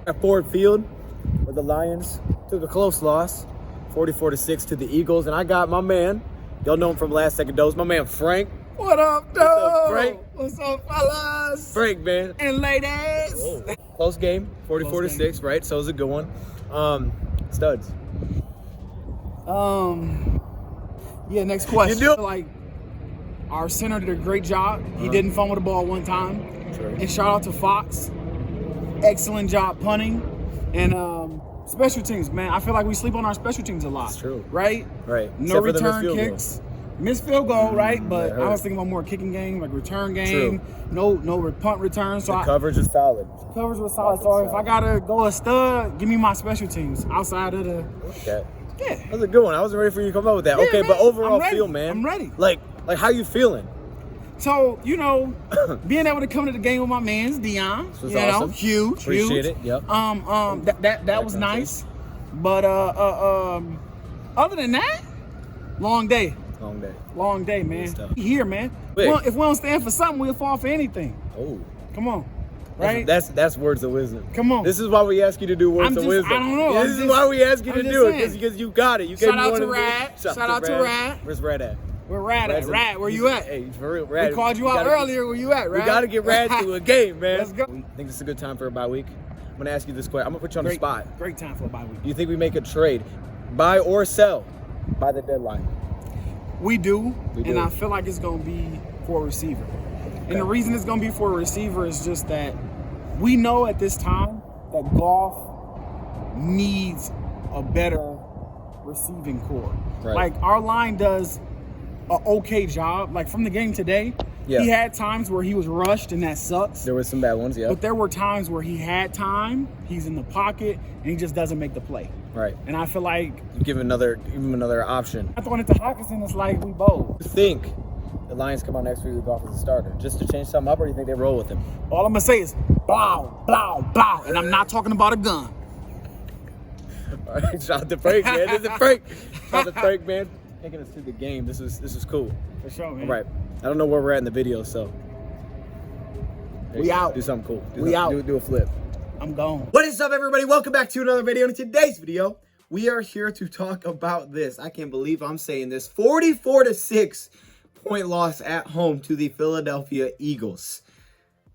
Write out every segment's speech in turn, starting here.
At Ford Field, where the Lions took a close loss, 44-6 to the Eagles. And I got my man, y'all know him from Last Second Dose, my man Frank. What up, Doe? What's up, Frank? What's up, fellas? Frank, man. And ladies. Whoa. Close game, 44-6, right? So it was a good one. Studs. Yeah, next question. You do? Like, our center did a great job. He didn't fumble the ball one time. True. And shout out to Fox. Excellent job punting. And special teams, man. I feel like we sleep on our special teams a lot. It's true. Right? Right. No Except for the missed return field goal. kicks. Missed field goal, right? But that I was hurts. thinking about more kicking game, like return game. True. No punt return. So The coverage is solid. coverage was solid. So if I gotta go a stud, give me my special teams outside of the. Okay. Yeah. That was a good one. I wasn't ready for you to come up with that. Yeah, okay, man. but overall I'm ready. feel, man. I'm ready. Like how you feeling? So, being able to come to the game with my man's Dion, This was awesome. huge. Appreciate it. Yep. That was nice. But other than that, long day. Long day. Man. stuff. Here, man. Quick. Well, if we don't stand for something, we'll fall for anything. Oh. Come on. Right? That's words of wisdom. Come on. This is why we ask you to do words of wisdom. I don't know. This is why we ask you I'm to just do saying. it because you got it. You Shout gave me out one to of the- Rad. Shout out to Rad. Where's Rad at? Where Rad at? Rad, where you at? Hey, for real, Rad. We called you out earlier. Where you at, Rad? We got to get Rad to a game, man. Let's go. I think this is a good time for a bye week. I'm going to ask you this question. I'm going to put you on the spot. Great time for a bye week. Do you think we make a trade, buy or sell, by the deadline? We do, We do. and I feel like it's going to be for a receiver. And the reason it's going to be for a receiver is just that we know at this time that golf needs a better receiving core. Right. Like, our line does an okay job. Like, from the game today, he had times where he was rushed, and that sucks. There were some bad ones, yeah. But there were times where he had time, he's in the pocket, and he just doesn't make the play. Right. And I feel like Give him another option. I throwing it to Hawkinson, it's like we both. Do you think the Lions come out next week with Goff as a starter just to change something up, or do you think they roll with him? All I'm gonna say is blow, blow, blow, and I'm not talking about a gun. All right, shout out to Frank, man. This is Frank. Shout out to Frank, man. Taking us through the game. This is cool. For sure, man. All right. I don't know where we're at in the video, so We out. Do something cool. We out. Do a flip. I'm gone. What is up, everybody? Welcome back to another video. In today's video, we are here to talk about this. I can't believe I'm saying this. 44-6 point loss at home to the Philadelphia Eagles.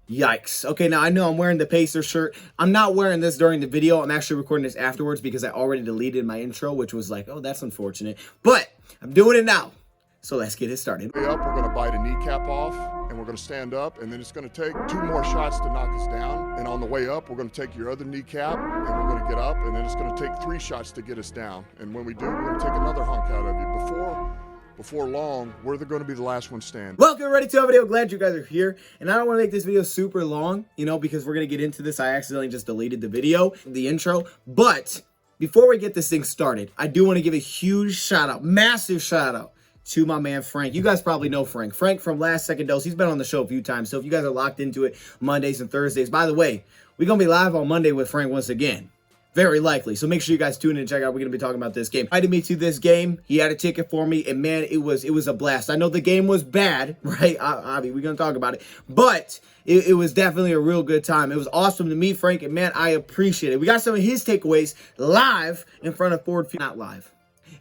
Yikes. Okay, now I know I'm wearing the Pacers shirt. I'm not wearing this during the video. I'm actually recording this afterwards because I already deleted my intro, which was like, oh, that's unfortunate. But I'm doing it now. So let's get it started. Way up, we're going to bite a kneecap off, and we're going to stand up, and then it's going to take 2 more shots to knock us down. And on the way up, we're going to take your other kneecap, and we're going to get up, and then it's going to take 3 shots to get us down. And when we do, we're going to take another hunk out of you. Before long, we're going to be the last one standing. Welcome everybody to our video. Glad you guys are here. And I don't want to make this video super long, because we're going to get into this. I accidentally just deleted the video, the intro. But before we get this thing started, I do want to give a huge shout out, massive shout out to my man Frank. You guys probably know Frank. Frank from Last Second Dose. He's been on the show a few times. So if you guys are locked into it Mondays and Thursdays, by the way, we're going to be live on Monday with Frank once again. Very likely. So make sure you guys tune in and check out. We're going to be talking about this game. Invited me to this game. He had a ticket for me. And man, it was a blast. I know the game was bad, right? Obviously, we're going to talk about it. But it was definitely a real good time. It was awesome to meet Frank. And man, I appreciate it. We got some of his takeaways live in front of Ford Field. Not live.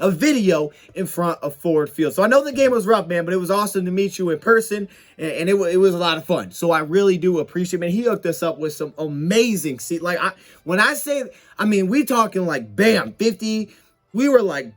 A video in front of Ford Field. So I know the game was rough, man, but it was awesome to meet you in person, and it was a lot of fun. So I really do appreciate it, man. He hooked us up with some amazing seats. Like, when I say, we talking like, bam, 50. We were like,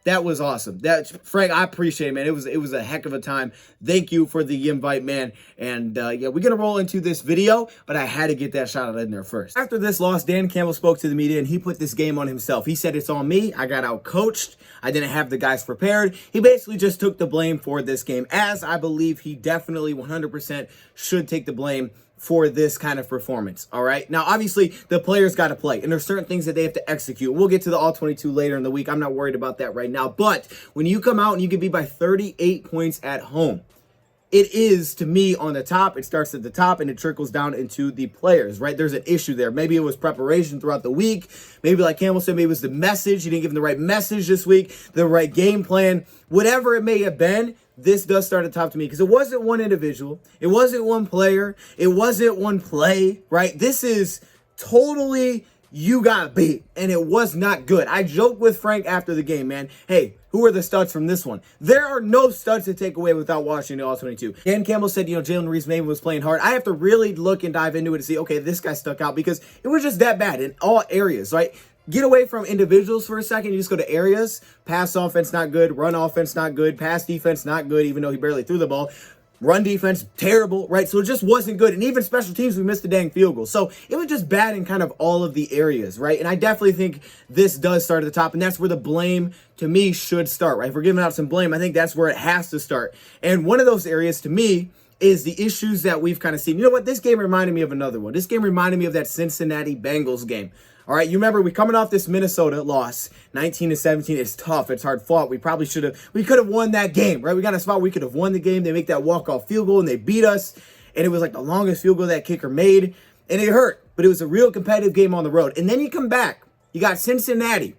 that was awesome. Frank, I appreciate it, man. It was a heck of a time. Thank you for the invite, man. And yeah, we're gonna roll into this video, but I had to get that shout out in there first. After this loss, Dan Campbell spoke to the media and he put this game on himself. He said it's on me. I got out coached. I didn't have the guys prepared. He basically just took the blame for this game, as I believe he definitely 100% should take the blame for this kind of performance. All right. Now, obviously, the players got to play, and there's certain things that they have to execute. We'll get to the all 22 later in the week. I'm not worried about that right now. But when you come out and you can be by 38 points at home, it is, to me, on the top. It starts at the top and it trickles down into the players, right? There's an issue there. Maybe it was preparation throughout the week. Maybe, like Campbell said, maybe it was the message. You didn't give them the right message this week, the right game plan. Whatever it may have been, this does start at the top to me, because it wasn't one individual. It wasn't one player. It wasn't one play, right? This is totally, you got beat, and it was not good. I joked with Frank after the game, man. Hey, who are the studs from this one? There are no studs to take away without watching the All-22. Dan Campbell said, Jalen Reeves-Maybin was playing hard. I have to really look and dive into it to see, okay, this guy stuck out because it was just that bad in all areas, right? Get away from individuals for a second. You just go to areas. Pass offense, not good. Run offense, not good. Pass defense, not good, even though he barely threw the ball. Run defense, terrible, right? So it just wasn't good. And even special teams, we missed a dang field goal. So it was just bad in kind of all of the areas, right? And I definitely think this does start at the top. And that's where the blame, to me, should start, right? If we're giving out some blame, I think that's where it has to start. And one of those areas, to me, is the issues that we've kind of seen. You know what? This game reminded me of another one. This game reminded me of that Cincinnati Bengals game. All right, you remember we coming off this Minnesota loss, 19-17. It's tough. It's hard fought. We could have won that game, right? We got a spot we could have won the game. They make that walk-off field goal and they beat us. And it was like the longest field goal that kicker made. And it hurt, but it was a real competitive game on the road. And then you come back, you got Cincinnati,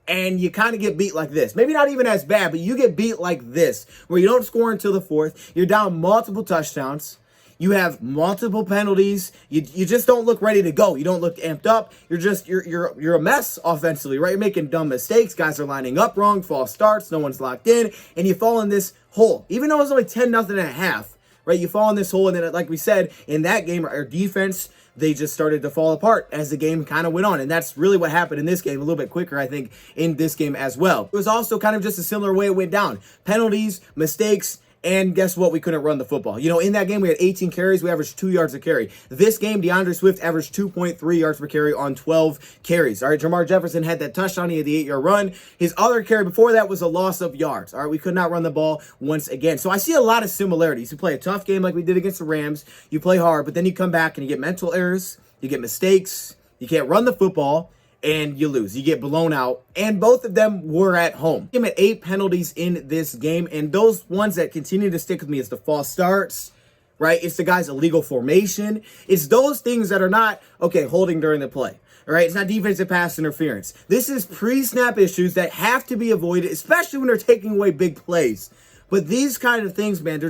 and you kind of get beat like this. Maybe not even as bad, but you get beat like this, where you don't score until the fourth. You're down multiple touchdowns. You have multiple penalties. You just don't look ready to go. You don't look amped up. You're a mess offensively, right? You're making dumb mistakes. Guys are lining up wrong, false starts. No one's locked in, and you fall in this hole. Even though it's only 10-0 at half, right? You fall in this hole, and then, like we said, in that game, our defense, they just started to fall apart as the game kind of went on. And that's really what happened in this game, a little bit quicker, I think, in this game as well. It was also kind of just a similar way it went down. Penalties, mistakes, and guess what? We couldn't run the football. In that game, we had 18 carries. We averaged 2 yards a carry. This game, DeAndre Swift averaged 2.3 yards per carry on 12 carries. All right, Jamar Jefferson had that touchdown. He had the 8-yard run. His other carry before that was a loss of yards. All right, we could not run the ball once again. So I see a lot of similarities. You play a tough game like we did against the Rams. You play hard, but then you come back and you get mental errors. You get mistakes. You can't run the football. And you lose. You get blown out. And both of them were at home. I'm at 8 penalties in this game. And those ones that continue to stick with me is the false starts, right? It's the guy's illegal formation. It's those things that are not, okay, holding during the play. All right, it's not defensive pass interference. This is pre-snap issues that have to be avoided, especially when they're taking away big plays. But these kind of things, man,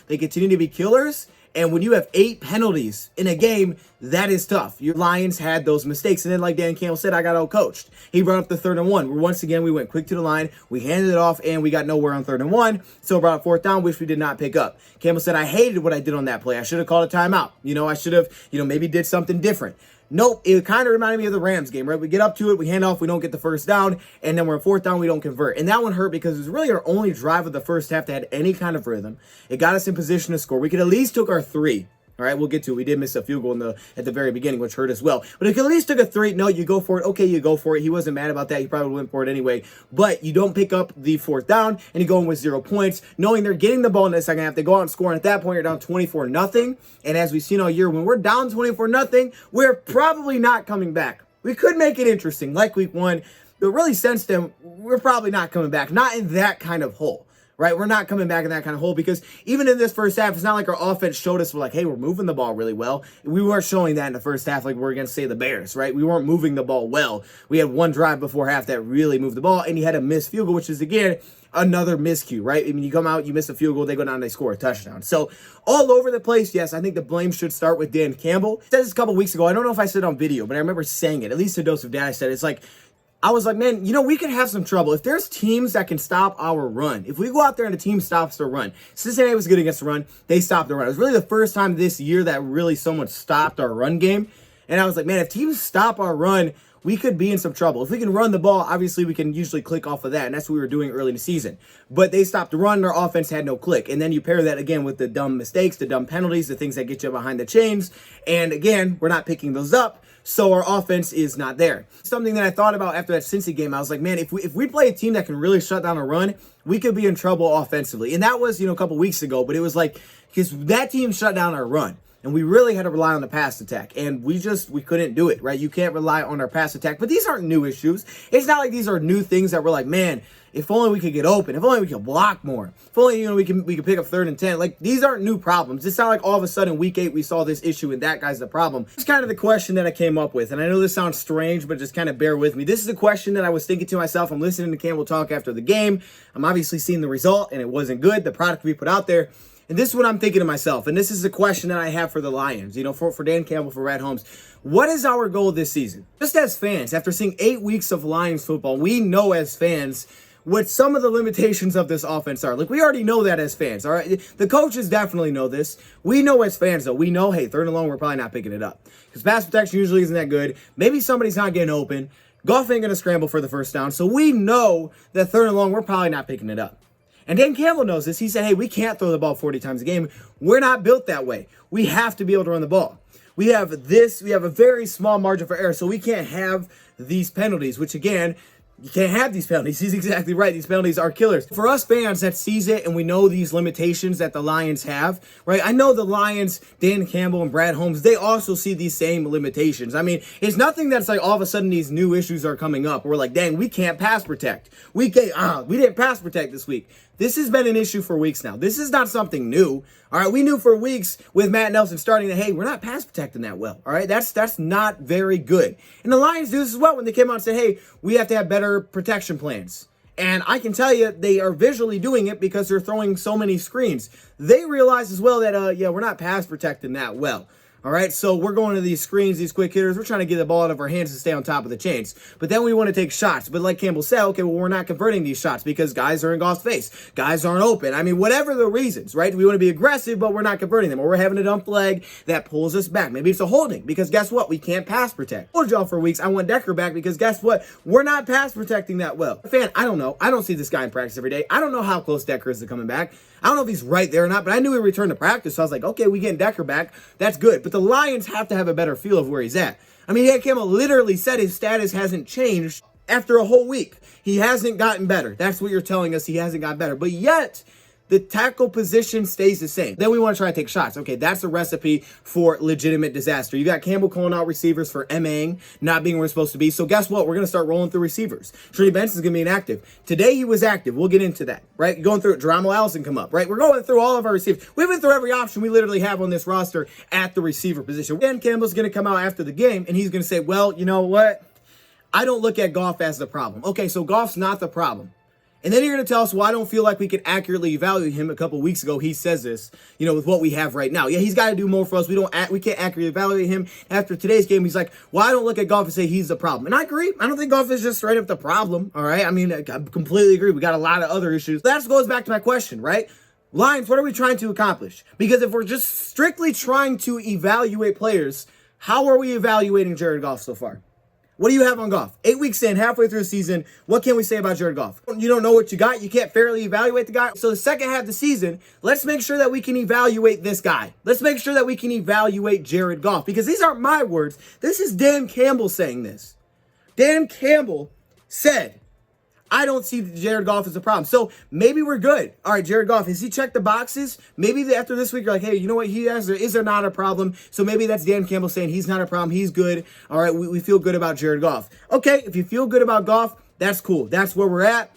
they continue to be killers. And when you have 8 penalties in a game, that is tough. Your Lions had those mistakes. And then like Dan Campbell said, I got out-coached. He brought up the 3rd and 1. Once again, we went quick to the line. We handed it off, and we got nowhere on 3rd and 1. So brought 4th down, which we did not pick up. Campbell said, I hated what I did on that play. I should have called a timeout. I should have, maybe did something different. Nope, it kind of reminded me of the Rams game, right? We get up to it, we hand off, we don't get the 1st down, and then we're in 4th down, we don't convert. And that one hurt because it was really our only drive of the first half that had any kind of rhythm. It got us in position to score. We could at least took our 3. All right, we'll get to it. We did miss a field goal at the very beginning, which hurt as well. But if you at least took a 3, no, you go for it. Okay, you go for it. He wasn't mad about that. He probably went for it anyway. But you don't pick up the 4th down, and you go in with 0 points, knowing they're getting the ball in the second half. They go out and score, and at that point, you're down 24-0. And as we've seen all year, when we're down 24-0, we're probably not coming back. We could make it interesting, like week 1, but really since then, we're probably not coming back. Not in that kind of hole. Right, we're not coming back in that kind of hole because even in this first half, it's not like our offense showed us, we're like, hey, we're moving the ball really well. We weren't showing that in the first half like we're against, say, the Bears, right? We weren't moving the ball well. We had one drive before half that really moved the ball, and you had a missed field goal, which is, again, another miscue, right? I mean, you come out, you miss a field goal, they go down, they score a touchdown. So all over the place, yes, I think the blame should start with Dan Campbell. I said this a couple weeks ago. I don't know if I said it on video, but I remember saying it. At least to DoseOfDion, I said it's like, I was like, man, we could have some trouble. If there's teams that can stop our run, if we go out there and a team stops the run, Cincinnati was good against the run, they stopped the run. It was really the first time this year that really someone stopped our run game. And I was like, man, if teams stop our run, we could be in some trouble. If we can run the ball, obviously we can usually click off of that, and that's what we were doing early in the season. But they stopped the run, our offense had no click. And then you pair that again with the dumb mistakes, the dumb penalties, the things that get you behind the chains. And again, we're not picking those up. So our offense is not there. Something that I thought about after that Cincy game, I was like, man, if we play a team that can really shut down a run, we could be in trouble offensively. And that was, a couple weeks ago, but it was like, because that team shut down our run. And we really had to rely on the pass attack. And we couldn't do it, right? You can't rely on our pass attack. But these aren't new issues. It's not like these are new things that we're like, man, if only we could get open. If only we could block more. If only, we could pick up 3rd and 10. Like, these aren't new problems. It's not like all of a sudden week 8 we saw this issue and that guy's the problem. It's kind of the question that I came up with. And I know this sounds strange, but just kind of bear with me. This is a question that I was thinking to myself. I'm listening to Campbell talk after the game. I'm obviously seeing the result, and it wasn't good. The product we put out there. And this is what I'm thinking to myself. And this is the question that I have for the Lions, for Dan Campbell, for Brad Holmes. What is our goal this season? Just as fans, after seeing 8 weeks of Lions football, we know as fans what some of the limitations of this offense are. Like, we already know that as fans, all right? The coaches definitely know this. We know as fans, though. We know, hey, 3rd and long, we're probably not picking it up. Because pass protection usually isn't that good. Maybe somebody's not getting open. Goff ain't going to scramble for the first down. So we know that 3rd and long, we're probably not picking it up. And Dan Campbell knows this. He said, hey, we can't throw the ball 40 times a game. We're not built that way. We have to be able to run the ball. We have a very small margin for error, so we can't have these penalties, which again, you can't have these penalties. He's exactly right. These penalties are killers. For us fans that sees it and we know these limitations that the Lions have, right? I know the Lions, Dan Campbell and Brad Holmes, they also see these same limitations. I mean, it's nothing that's like all of a sudden these new issues are coming up. We're like, dang, we can't pass protect. We didn't pass protect this week. This has been an issue for weeks now. This is not something new. All right, we knew for weeks with Matt Nelson starting that, hey, we're not pass protecting that well. All right, that's not very good. And the Lions do this as well when they came out and said, hey, we have to have better protection plans. And I can tell you they are visually doing it because they're throwing so many screens. They realize as well that, we're not pass protecting that well. All right, so we're going to these screens, these quick hitters. We're trying to get the ball out of our hands and stay on top of the chains. But then we want to take shots. But like Campbell said, okay, well, we're not converting these shots because guys are in Goff's face. Guys aren't open. I mean, whatever the reasons, right? We want to be aggressive, but we're not converting them. Or we're having a dump leg that pulls us back. Maybe it's a holding because guess what? We can't pass protect. I told y'all for weeks I want Decker back because guess what? We're not pass protecting that well. Fan, I don't know. I don't see this guy in practice every day. I don't know how close Decker is to coming back. I don't know if he's right there or not, but I knew he returned to practice. So I was like, okay, we getting Decker back. That's good. But the Lions have to have a better feel of where he's at. I mean, Dan Campbell literally said his status hasn't changed after a whole week. He hasn't gotten better. That's what you're telling us. He hasn't gotten better. But yet, the tackle position stays the same. Then we want to try to take shots. Okay, that's a recipe for legitimate disaster. You got Campbell calling out receivers for MAing, not being where we're supposed to be. So guess what? We're going to start rolling through receivers. Trinity Benson's going to be inactive. Today he was active. We'll get into that, right? Going through it. Geronimo Allison come up, right? We're going through all of our receivers. We went through every option we literally have on this roster at the receiver position. Dan Campbell's going to come out after the game and he's going to say, well, you know what? I don't look at Goff as the problem. Okay, so Goff's not the problem. And then you're going to tell us, well, I don't feel like we can accurately evaluate him. A couple weeks ago, he says this, with what we have right now. Yeah, he's got to do more for us. We can't accurately evaluate him. After today's game, he's like, well, I don't look at Goff and say he's the problem. And I agree. I don't think Goff is just straight up the problem. All right. I mean, I completely agree. We got a lot of other issues. That goes back to my question, right? Lions, what are we trying to accomplish? Because if we're just strictly trying to evaluate players, how are we evaluating Jared Goff so far? What do you have on Goff? 8 weeks in, halfway through the season, what can we say about Jared Goff? You don't know what you got. You can't fairly evaluate the guy. So the second half of the season, let's make sure that we can evaluate this guy. Let's make sure that we can evaluate Jared Goff. Because these aren't my words. This is Dan Campbell saying this. Dan Campbell said, I don't see Jared Goff as a problem. So maybe we're good. All right, Jared Goff, has he checked the boxes? Maybe after this week, you're like, hey, you know what? Is there not a problem? So maybe that's Dan Campbell saying he's not a problem. He's good. All right, we feel good about Jared Goff. Okay, if you feel good about Goff, that's cool. That's where we're at.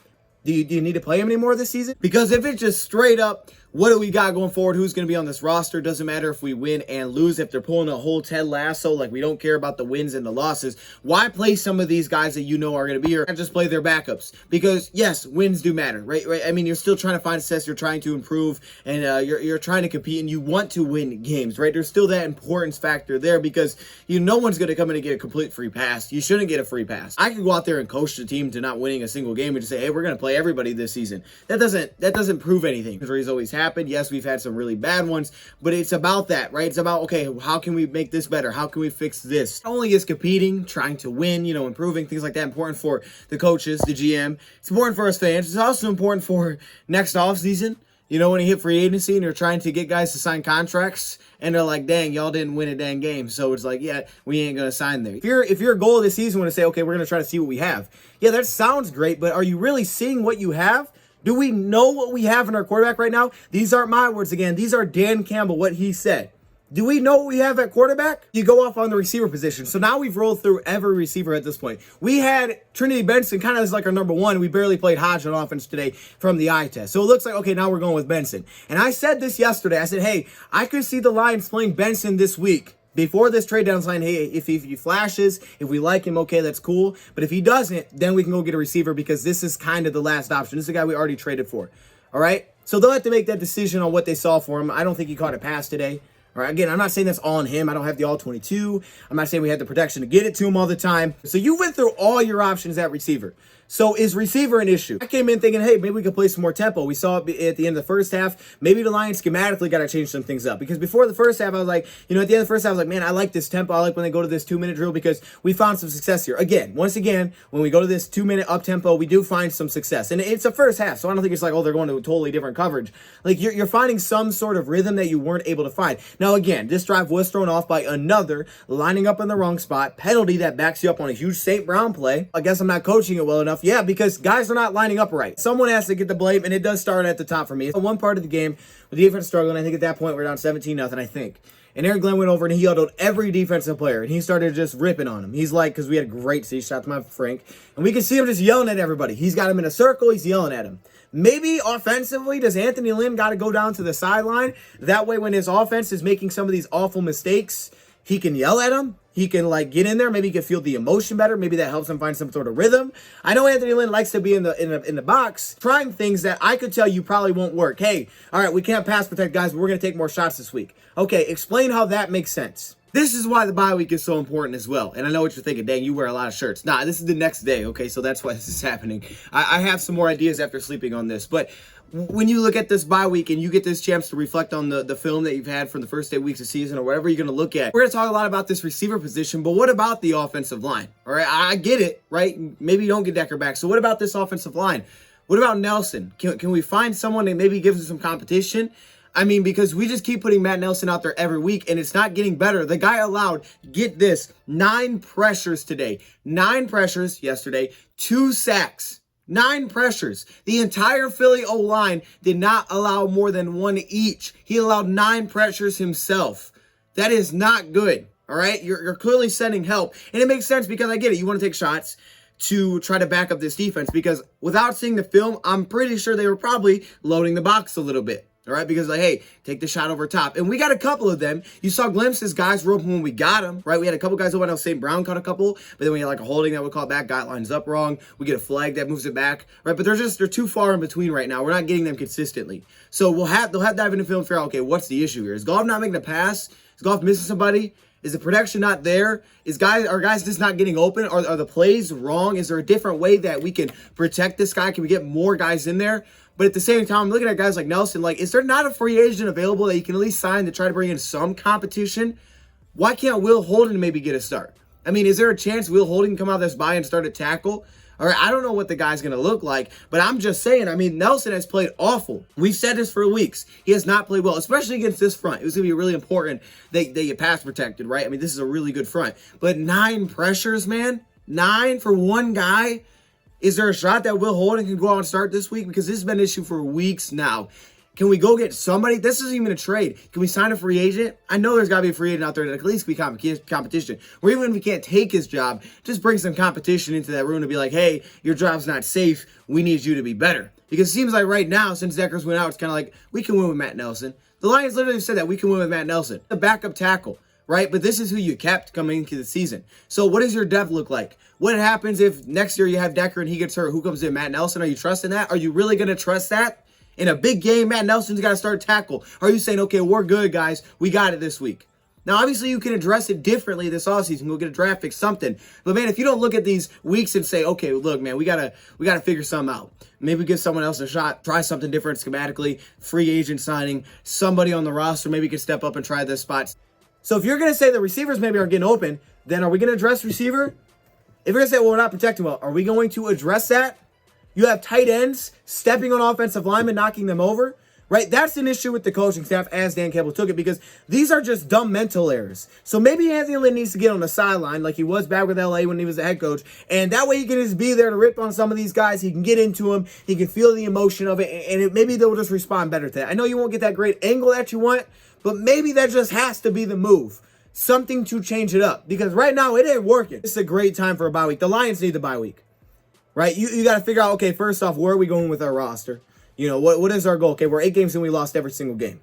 Do you need to play him anymore this season? Because if it's just straight up, what do we got going forward? Who's going to be on this roster? Doesn't matter if we win and lose. If they're pulling a whole Ted Lasso, like we don't care about the wins and the losses, why play some of these guys that you know are going to be here and just play their backups? Because yes, wins do matter, right? I mean, you're still trying to find success. You're trying to improve and you're trying to compete and you want to win games, right? There's still that importance factor there because no one's going to come in and get a complete free pass. You shouldn't get a free pass. I could go out there and coach the team to not winning a single game and just say, hey, we're going to play everybody this season. That doesn't prove anything. Injuries always happen. Yes, we've had some really bad ones, but it's about that, right? It's about, okay, how can we make this better? How can we fix this? Not only is competing, trying to win, improving, things like that, important for the coaches, the GM. It's important for us fans. It's also important for next offseason. When you hit free agency and you're trying to get guys to sign contracts and they're like, dang, y'all didn't win a dang game. So it's like, yeah, we ain't going to sign there. If your goal this season was to say, okay, we're going to try to see what we have. Yeah, that sounds great, but are you really seeing what you have? Do we know what we have in our quarterback right now? These aren't my words again. These are Dan Campbell, what he said. Do we know what we have at quarterback? You go off on the receiver position. So now we've rolled through every receiver at this point. We had Trinity Benson kind of as like our number one. We barely played Hodge on offense today from the eye test. So it looks like, okay, now we're going with Benson. And I said this yesterday. I said, hey, I could see the Lions playing Benson this week. Before this trade deadline, hey, if he flashes, if we like him, okay, that's cool. But if he doesn't, then we can go get a receiver because this is kind of the last option. This is the guy we already traded for. All right? So they'll have to make that decision on what they saw for him. I don't think he caught a pass today. All right, again, I'm not saying that's all on him. I don't have the all-22. I'm not saying we had the protection to get it to him all the time. So you went through all your options at receiver. So is receiver an issue? I came in thinking, hey, maybe we could play some more tempo. We saw it at the end of the first half. Maybe the Lions schematically got to change some things up. Because before the first half, I was like, at the end of the first half, I was like, man, I like this tempo. I like when they go to this 2-minute drill because we found some success here. Once again, when we go to this 2-minute up tempo, we do find some success. And it's a first half, so I don't think it's like, oh, they're going to a totally different coverage. Like, you're finding some sort of rhythm that you weren't able to find. Now, again, this drive was thrown off by another lining up in the wrong spot, penalty that backs you up on a huge St. Brown play. I guess I'm not coaching it well enough. Yeah, because guys are not lining up right. Someone has to get the blame, and it does start at the top for me. One part of the game, with the defense struggling, I think at that point we're down 17-0, I think. And Aaron Glenn went over and he yelled every defensive player, and he started just ripping on him. He's like, because we had a great C shot to my Frank, and we can see him just yelling at everybody. He's got him in a circle, he's yelling at him. Maybe offensively, does Anthony Lynn got to go down to the sideline? That way when his offense is making some of these awful mistakes, he can yell at him. He can get in there. Maybe he can feel the emotion better. Maybe that helps him find some sort of rhythm. I know Anthony Lynn likes to be in the box, trying things that I could tell you probably won't work. Hey, all right, we can't pass protect guys, but we're going to take more shots this week. Okay, explain how that makes sense. This is why the bye week is so important as well. And I know what you're thinking, dang, you wear a lot of shirts. Nah, this is the next day, okay? So that's why this is happening. I have some more ideas after sleeping on this. But when you look at this bye week and you get this chance to reflect on the film that you've had from the first 8 weeks of season or whatever you're going to look at, we're going to talk a lot about this receiver position, but what about the offensive line? All right, I get it, right? Maybe you don't get Decker back. So what about this offensive line? What about Nelson? Can we find someone that maybe gives us some competition? I mean, because we just keep putting Matt Nelson out there every week, and it's not getting better. The guy allowed, get this, 9 pressures today. 9 pressures yesterday, 2 sacks. 9 pressures. The entire Philly O-line did not allow more than 1 each. He allowed 9 pressures himself. That is not good, all right? You're clearly sending help, and it makes sense because I get it. You want to take shots to try to back up this defense because without seeing the film, I'm pretty sure they were probably loading the box a little bit. All right, because hey, take the shot over top. And we got a couple of them. You saw glimpses, guys were open when we got them, right? We had a couple guys open. St. Brown caught a couple, but then we had a holding that we call back. Guy lines up wrong. We get a flag that moves it back, right? But they're too far in between right now. We're not getting them consistently. So they'll have to dive into film and figure out, okay, what's the issue here? Is Goff not making a pass? Is Goff missing somebody? Is the protection not there? Are guys just not getting open? Are the plays wrong? Is there a different way that we can protect this guy? Can we get more guys in there? But at the same time, I'm looking at guys like Nelson, is there not a free agent available that you can at least sign to try to bring in some competition? Why can't Will Holden maybe get a start? I mean, is there a chance Will Holden can come out of this bye and start a tackle? All right, I don't know what the guy's going to look like, but I'm just saying, I mean, Nelson has played awful. We've said this for weeks. He has not played well, especially against this front. It was going to be really important that they get pass protected, right? I mean, this is a really good front. But 9 pressures, man. 9 for one guy. Is there a shot that Will Holden can go out and start this week? Because this has been an issue for weeks now. Can we go get somebody? This isn't even a trade. Can we sign a free agent? I know there's got to be a free agent out there that at least be competition. Or even if we can't take his job, just bring some competition into that room to be like, hey, your job's not safe. We need you to be better. Because it seems like right now, since Deckers went out, it's kind of like, we can win with Matt Nelson. The Lions literally said that we can win with Matt Nelson. The backup tackle, right? But this is who you kept coming into the season. So what does your depth look like? What happens if next year you have Decker and he gets hurt? Who comes in? Matt Nelson? Are you trusting that? Are you really going to trust that? In a big game, Matt Nelson's got to start tackle. Are you saying, okay, we're good, guys. We got it this week? Now, obviously, you can address it differently this offseason. We'll get a draft pick, something. But, man, if you don't look at these weeks and say, okay, look, man, we gotta figure something out. Maybe give someone else a shot. Try something different schematically. Free agent signing. Somebody on the roster maybe can step up and try this spot. So if you're going to say the receivers maybe aren't getting open, then are we going to address receiver? If you're going to say, well, we're not protecting well, are we going to address that? You have tight ends stepping on offensive linemen, knocking them over, right? That's an issue with the coaching staff as Dan Campbell took it because these are just dumb mental errors. So maybe Anthony Lynn needs to get on the sideline like he was back with LA when he was the head coach. And that way he can just be there to rip on some of these guys. He can get into them. He can feel the emotion of it. And maybe they'll just respond better to that. I know you won't get that great angle that you want, but maybe that just has to be the move. Something to change it up because right now it ain't working. It's a great time for a bye week. The Lions need the bye week, right? You got to figure out, okay, first off, where are we going with our roster? What is our goal? Okay, we're 8 games and we lost every single game.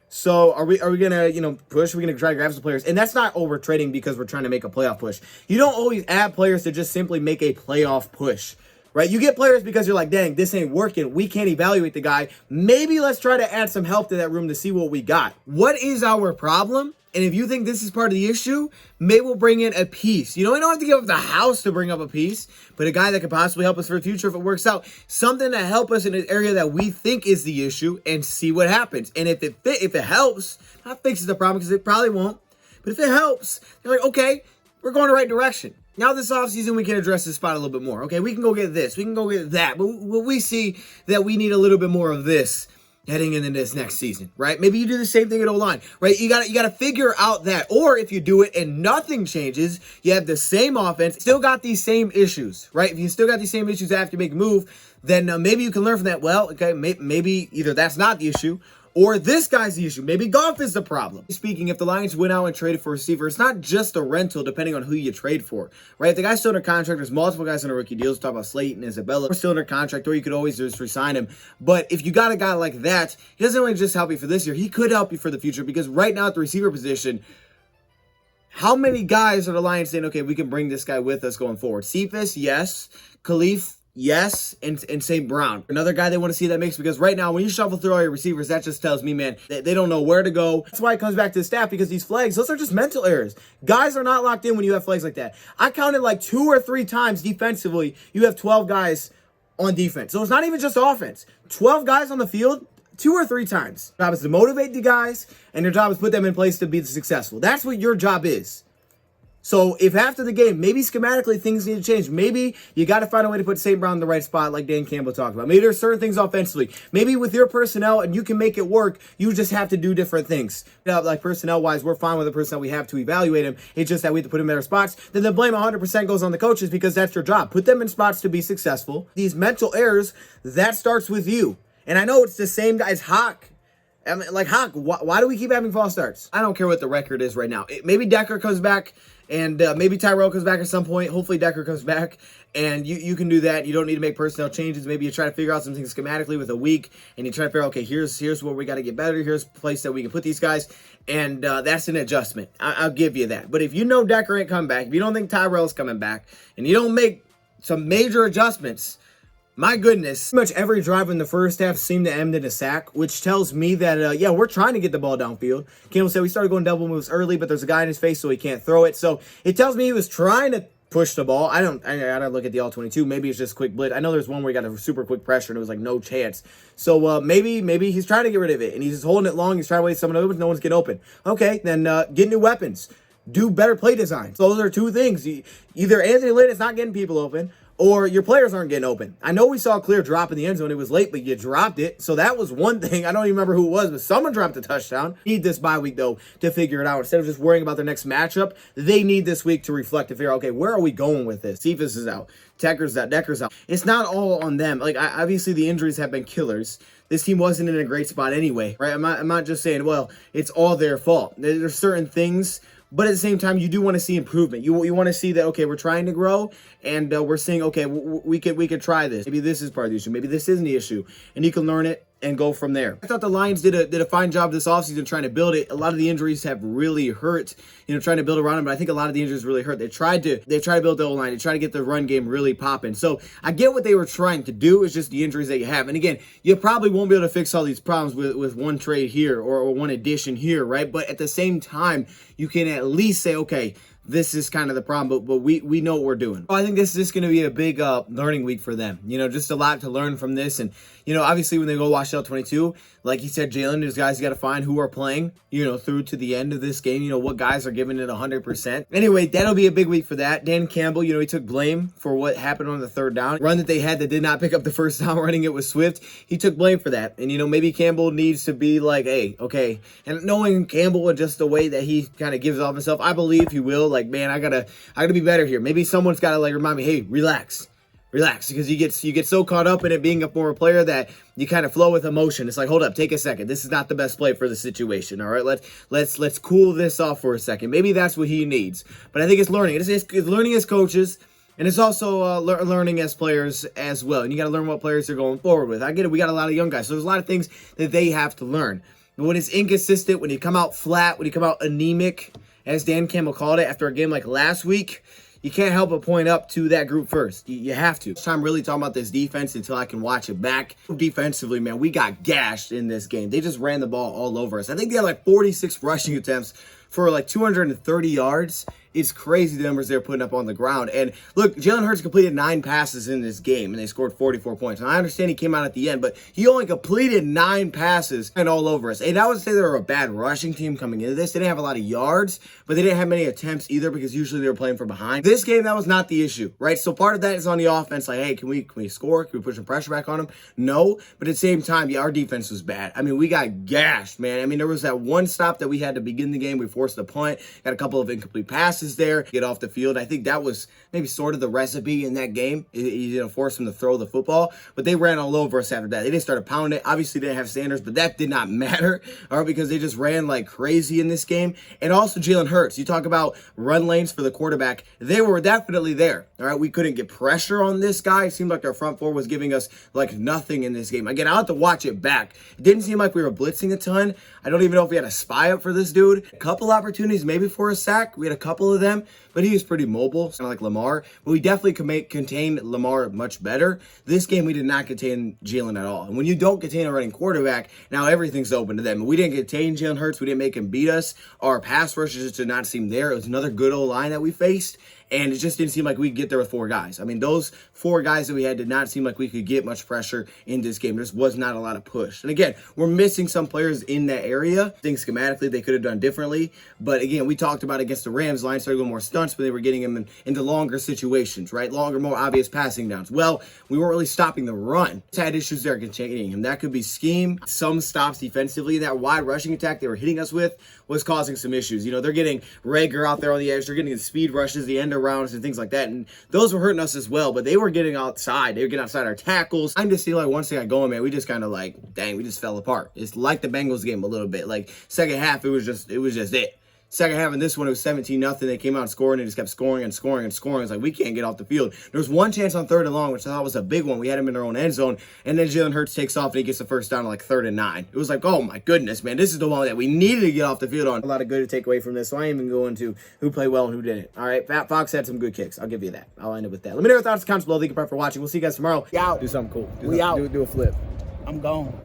So are we going to, push? Are we going to try to grab some players? And that's not, we're trading because we're trying to make a playoff push. You don't always add players to just simply make a playoff push. right? You get players because you're like, dang, this ain't working. We can't evaluate the guy. Maybe let's try to add some help to that room to see what we got. What is our problem? And if you think this is part of the issue, maybe we'll bring in a piece. You know, we don't have to give up the house to bring up a piece, but a guy that could possibly help us for the future if it works out. Something to help us in an area that we think is the issue and see what happens. And if it helps, not fixes the problem because it probably won't, but if it helps, you're like, okay, we're going the right direction. Now this offseason, we can address this spot a little bit more. Okay, we can go get this. We can go get that. But we see that we need a little bit more of this heading into this next season, right? Maybe you do the same thing at O-line, right? You gotta figure out that. Or if you do it and nothing changes, you have the same offense, still got these same issues, right? If you still got these same issues after you make a move, then maybe you can learn from that. Well, okay, maybe either that's not the issue, or this guy's the issue. Maybe Goff is the problem. Speaking, if the Lions went out and traded for a receiver, it's not just a rental depending on who you trade for, right? If the guy's still under contract, there's multiple guys under rookie deals. Talk about Slayton, Isabella. We're still under contract, or you could always just resign him. But if you got a guy like that, he doesn't only just help you for this year. He could help you for the future because right now at the receiver position, how many guys are the Lions saying, okay, we can bring this guy with us going forward? Cephas, yes. Khalif, yes, and St. Brown. Another guy they want to see that mix because right now when you shuffle through all your receivers, that just tells me, man, they don't know where to go. That's why it comes back to the staff because these flags, those are just mental errors. Guys are not locked in when you have flags like that. I counted like 2 or 3 times defensively, you have 12 guys on defense. So it's not even just offense. 12 guys on the field, 2 or 3 times. Your job is to motivate the guys, and your job is to put them in place to be successful. That's what your job is. So if after the game, maybe schematically things need to change. Maybe you got to find a way to put St. Brown in the right spot like Dan Campbell talked about. Maybe there's certain things offensively. Maybe with your personnel and you can make it work, you just have to do different things. Like personnel-wise, we're fine with the personnel we have to evaluate him. It's just that we have to put him in their spots. Then the blame 100% goes on the coaches because that's your job. Put them in spots to be successful. These mental errors, that starts with you. And I know it's the same guy as Hawk. I mean, like Hawk, why do we keep having false starts? I don't care what the record is right now. Maybe Decker comes back. And maybe Tyrell comes back at some point. Hopefully Decker comes back. And you can do that. You don't need to make personnel changes. Maybe you try to figure out something schematically with a week. And you try to figure out, okay, here's where we got to get better. Here's a place that we can put these guys. And that's an adjustment. I'll give you that. But if you know Decker ain't coming back, if you don't think Tyrell's coming back, and you don't make some major adjustments, my goodness, pretty much every drive in the first half seemed to end in a sack, which tells me that, yeah, we're trying to get the ball downfield. Campbell said we started going double moves early, but there's a guy in his face, so he can't throw it. So it tells me he was trying to push the ball. I gotta look at the all-22. Maybe it's just quick blitz. I know there's one where he got a super quick pressure and it was like no chance. So maybe he's trying to get rid of it and he's just holding it long. He's trying to wait someone open. No one's getting open. Okay, then get new weapons. Do better play design. So those are 2 things. Either Anthony Lynn is not getting people open, or your players aren't getting open. I know we saw a clear drop in the end zone. It was late, but you dropped it. So that was one thing. I don't even remember who it was, but someone dropped a touchdown. Need this bye week, though, to figure it out. Instead of just worrying about their next matchup, they need this week to reflect, to figure out, okay, where are we going with this? Cephas is out. Decker's out. It's not all on them. Like, obviously, the injuries have been killers. This team wasn't in a great spot anyway, right? I'm not just saying, well, it's all their fault. There's certain things, but at the same time, you do want to see improvement. You want to see that, okay, we're trying to grow, and we're saying, okay, we could try this. Maybe this is part of the issue. Maybe this isn't the issue, and you can learn it and go from there. I thought the Lions did a fine job this offseason trying to build it. A lot of the injuries have really hurt, trying to build around them, but I think a lot of the injuries really hurt. They tried to build the O-line. They tried to get the run game really popping. So I get what they were trying to do. It's just the injuries that you have. And again, you probably won't be able to fix all these problems with one trade here or one addition here, right? But at the same time, you can at least say, okay, this is kind of the problem, but we know what we're doing. I think this is just going to be a big learning week for them. Just a lot to learn from this. And, obviously when they go watch L22, like he said, Jalen, there's guys you got to find who are playing, through to the end of this game. What guys are giving it 100%. Anyway, that'll be a big week for that. Dan Campbell, he took blame for what happened on the 3rd down. Run that they had that did not pick up the first down running it with Swift. He took blame for that. And, maybe Campbell needs to be like, hey, okay. And knowing Campbell and just the way that he kind of gives off himself, I believe he will. Like, man, I gotta be better here. Maybe someone's got to remind me, hey, relax, because you get so caught up in it being a former player that you kind of flow with emotion. It's like, hold up, take a second. This is not the best play for the situation. All right, let's cool this off for a second. Maybe that's what he needs. But I think it's learning. It's learning as coaches. And it's also learning as players as well. And you got to learn what players they're going forward with. I get it. We got a lot of young guys. So there's a lot of things that they have to learn. But when it's inconsistent, when you come out flat, when you come out anemic, as Dan Campbell called it after a game like last week, you can't help but point up to that group first. You have to. I'm really talking about this defense until I can watch it back. Defensively, man, we got gashed in this game. They just ran the ball all over us. I think they had like 46 rushing attempts for like 230 yards. It's crazy the numbers they're putting up on the ground. And look, Jalen Hurts completed 9 passes in this game, and they scored 44 points. And I understand he came out at the end, but he only completed 9 passes and all over us. And I would say they were a bad rushing team coming into this. They didn't have a lot of yards, but they didn't have many attempts either because usually they were playing from behind. This game, that was not the issue, right? So part of that is on the offense. Like, hey, can we score? Can we put some pressure back on them? No. But at the same time, yeah, our defense was bad. I mean, we got gashed, man. I mean, there was that one stop that we had to begin the game. We forced a punt, got a couple of incomplete passes there, get off the field. I think that was maybe sort of the recipe in that game. You know, force them to throw the football, but they ran all over us after that. They just started pounding it. Obviously, they didn't have Sanders, but that did not matter, all right, because they just ran like crazy in this game. And also Jalen Hurts. You talk about run lanes for the quarterback. They were definitely there, all right? We couldn't get pressure on this guy. It seemed like our front four was giving us like nothing in this game. Again, I'll have to watch it back. It didn't seem like we were blitzing a ton. I don't even know if we had a spy up for this dude. A couple opportunities maybe for a sack. We had a couple of them, but he was pretty mobile, kind of like Lamar. But we definitely could contain Lamar much better. This game, we did not contain Jalen at all. And when you don't contain a running quarterback, now everything's open to them. We didn't contain Jalen Hurts. We didn't make him beat us. Our pass rushes just did not seem there. It was another good old line that we faced. And it just didn't seem like we could get there with 4 guys. I mean, those 4 guys that we had did not seem like we could get much pressure in this game. There just was not a lot of push. And again, we're missing some players in that area. I think schematically they could have done differently. But again, we talked about against the Rams, line started going more stunts, but they were getting them into longer situations, right? Longer, more obvious passing downs. Well, we weren't really stopping the run. Just had issues there containing him. That could be scheme, some stops defensively. That wide rushing attack they were hitting us with was causing some issues. You know, they're getting Rager out there on the edge. They're getting the speed rushes, the end rounds and things like that. And those were hurting us as well, but they were getting outside. They were getting outside our tackles. I just feel like once they got going, man, we just kind of like, dang, we just fell apart. It's like the Bengals game a little bit. Like second half, it was just it. Second half in this one, it was 17-0. They came out scoring and just kept scoring and scoring and scoring. It's like, we can't get off the field. There was one chance on 3rd and long, which I thought was a big one. We had him in our own end zone. And then Jalen Hurts takes off and he gets the first down on like 3rd and 9. It was like, oh my goodness, man. This is the one that we needed to get off the field on. A lot of good to take away from this. So I ain't even going to who played well and who didn't. All right, Fat Fox had some good kicks. I'll give you that. I'll end it with that. Let me know your thoughts in the comments below. Thank you for watching. We'll see you guys tomorrow. We out. Do something cool. We out. Do a flip. I'm gone.